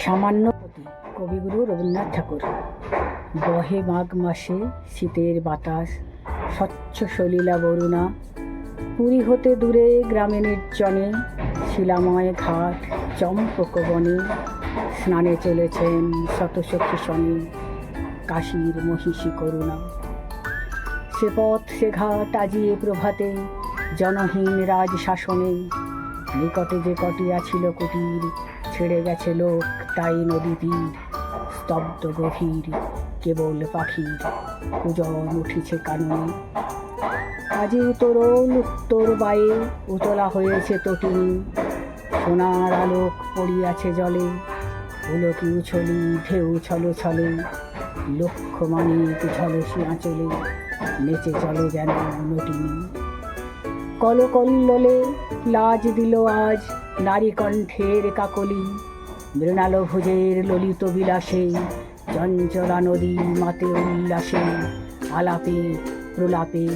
সামান্য প্রতি কবিগুরু রবীন্দ্রনাথ ঠাকুর। বহে মাঘ মাসে শীতের বাতাস, স্বচ্ছ সলিলা বরুণা। পুরী হতে দূরে গ্রামে নির্জনে, শিলাময় ঘাট চম্পক বনে। স্নানে চলেছেন শতসখী শনে, কাশীর মহিষী করুণা। সে পথ সে ঘাট আজিয়ে প্রভাতে, জনহীন রাজ শাসনে। নিকটে যে কটিয়া ছিল কুটির, ছেড়ে গেছে লোক তাই নদী তীর। স্তব্ধ গভীর কেবল পাখির কুজন উঠিছে কাননে। আজি উত্তরোল উত্তর বায়ে উতলা হয়েছে তটিনী। সোনার আলোক পড়িয়াছে জলে, পুলকি উছলি ঢেউ ছলে ছলে। লক্ষ মানিক ঝলসি আঁচলে, নেচে চলে যেন নটিনী। কলকল্লোলে লাজ দিল আজ নারী কণ্ঠের কাকলি। মৃণাল ভুজের ললিত বিলাসে, চঞ্চলা নদী মাতে উল্লাসে। আলাপে প্রলাপে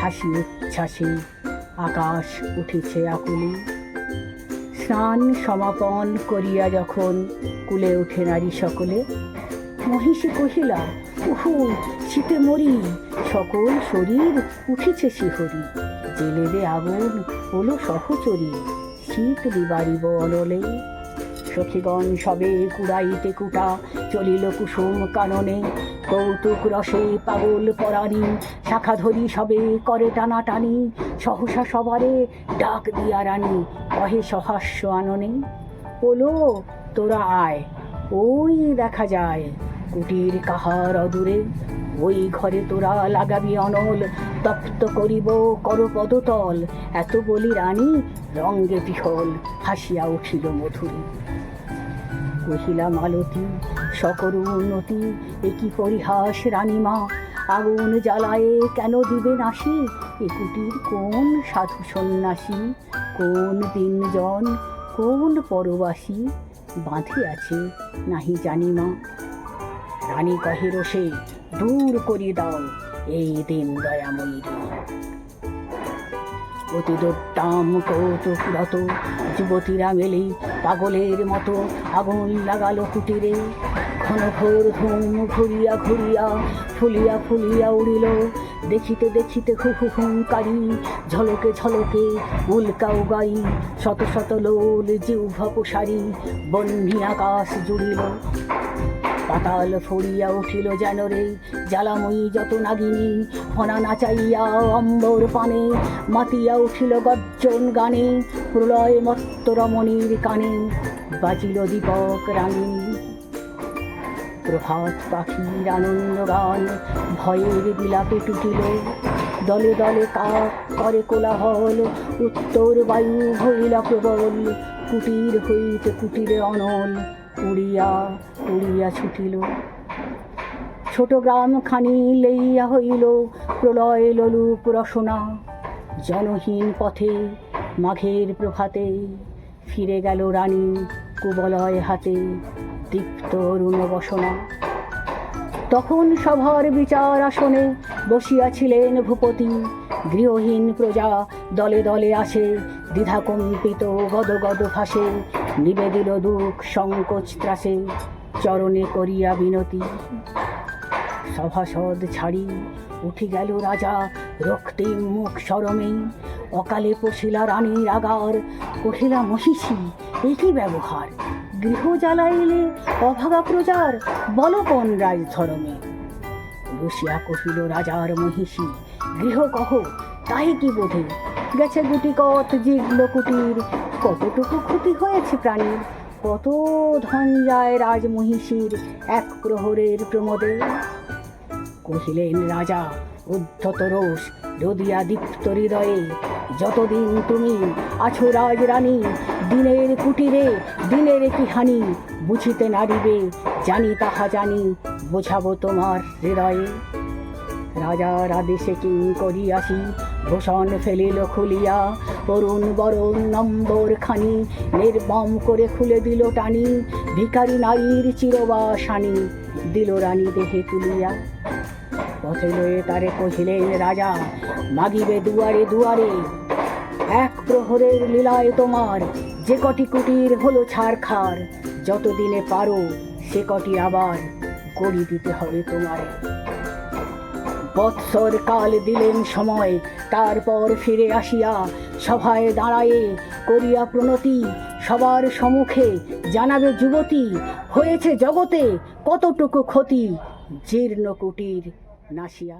হাসি উচ্ছ্বাসে, আকাশ উঠেছে আকুলি। স্নান সমাপন করিয়া যখন কুলে উঠে নারী সকলে, মহিষী কহিলা উহু শীতে মরি। সকল শরীর উঠেছে শিহরি, জেলে দে আগুন হলো সহচরী। শীত দিবারিব অনলে, সখীগণ সবে কুড়াইতে কুটা চলিল কুসুম কাননে। কৌতুক রসে পাগল পরাণী, শাখা ধরি সবে করে টানাটানি। সহসা সবারে ডাক দিয়া রানী, কহে সহাস্য আননে। ওলো তোরা আয়, ওই দেখা যায় কুটির কাহার অদূরে। ওই ঘরে তোরা লাগাবি অনল, তপ্ত করিব কর পদতল। এত বলি রানী রঙ্গে বিহল, হাসিয়া উঠিল মধুরে। কহিলা মালতী সকরু উন্নতি, একই পরিহাস রানীমা। আগুন জ্বালায়ে কেন দিবে নাশি, এ কুটির কোন সাধু সন্ন্যাসী। কোন দিনজন কোন পরবাসী, বাঁধি আছে নাহি জানিমা। রানী কহে রোষে দূর করি দাও এই দিন দয়াময়ীরে। অতি দোদ্দাম কৌতুকরত যুবতীরা মেলে পাগলের মতো আগুন লাগালো কুটিরে। ঘন ঘোর ধুম ঘুরিয়া ঘুরিয়া ফুলিয়া ফুলিয়া উড়িল। দেখিতে দেখিতে হু হু হুঙ্কারি, ঝলকে ঝলকে উল্কাও গাই। শত শত লোল জিহ্বা প্রসারি, বহ্নি আকাশ জুড়িল। পাতাল ফড়িয়া উঠিল যেন রে জ্বালাময়ী যত নাগিনী। ফনা নাচাইয়া অম্বর পানে, মাতিয়া উঠিল গর্জন গানে। প্রলয় মত্ত রমণীর কানে, বাজিল দীপক রাঙিনী। প্রভাত পাখির আনন্দ গান ভয়ের বিলাপে টুটিল। দলে দলে কাক করে কোলাহল, উত্তর বায়ু হইলা প্রবল। কুটির হইতে কুটিরে অনল, উড়িয়া উড়িয়া ছুটিল। ছোট গ্রাম খানি লইয়া হইল প্রলয় লোলুপ রসনা। জনহীন পথে মাঘের প্রভাতে, ফিরে গেল রানী কুবলয় হাতে দীপ্ত অরুণ বসনা। তখন সভার বিচার আসনে বসিয়াছিলেন ভূপতি। গৃহহীন প্রজা দলে দলে আসে, দ্বিধাকম্পিত গদগদ ভাসে। নিবেদিল দুঃখ সংকোচ ত্রাসে, চরণে করিয়া বিনতি। সভাসদ ছাড়ি উঠি গেল রাজা রক্তিম মুখ শরমে। অকালে পশিলা রানীর আগার, কহিলা মহিষী এ কি ব্যবহার। গৃহ জ্বালাইলে অভাগা প্রজার, বল কোন রাজধর্মে। বসিয়া কহিল রাজার মহিষী গৃহ কহ তাই কি বোধে। গেছে গুটি কত জিগল কুটির, কতটুকু ক্ষতি হয়েছে প্রাণীর। কত ধন যায় রাজমহিষীর এক প্রহরের প্রমোদে। কহিলেন রাজা উদ্ধত রোষ দদিয়া দীপ্ত হৃদয়ে, যতদিন তুমি আছো রাজরানী, দিনের কুটিরে দিনের কি হানি। বুঝিতে নারিবে জানি তাহা জানি, বোঝাবো তোমার হৃদয়ে। রাজার আদেশে কিং করিয়াছি, ভূষণ ফেলিল খুলিয়া। অরুণ বরণ নম্বর খানি, নির্মম করে খুলে দিল টানি। ভিখারি নারীর চিরবাসানি, দিল রানী দেহে তুলিয়া। পথে লয়ে তারে কহিলেন রাজা, মাগিবে দুয়ারে দুয়ারে। এক প্রহরের লীলায় তোমার যে কটি কুটির হলো ছারখার। যতদিনে পারো সে কটি আবার গড়ি দিতে হবে তোমারে। বৎসর কাল দিলেন সময়, তারপর ফিরে আসিয়া সভায় দাঁড়ায়ে করিয়া প্রণতি সবার সম্মুখে জানাবে যুবতী, হয়েছে জগতে কতটুকু ক্ষতি, জীর্ণ কুটির নাসিয়া।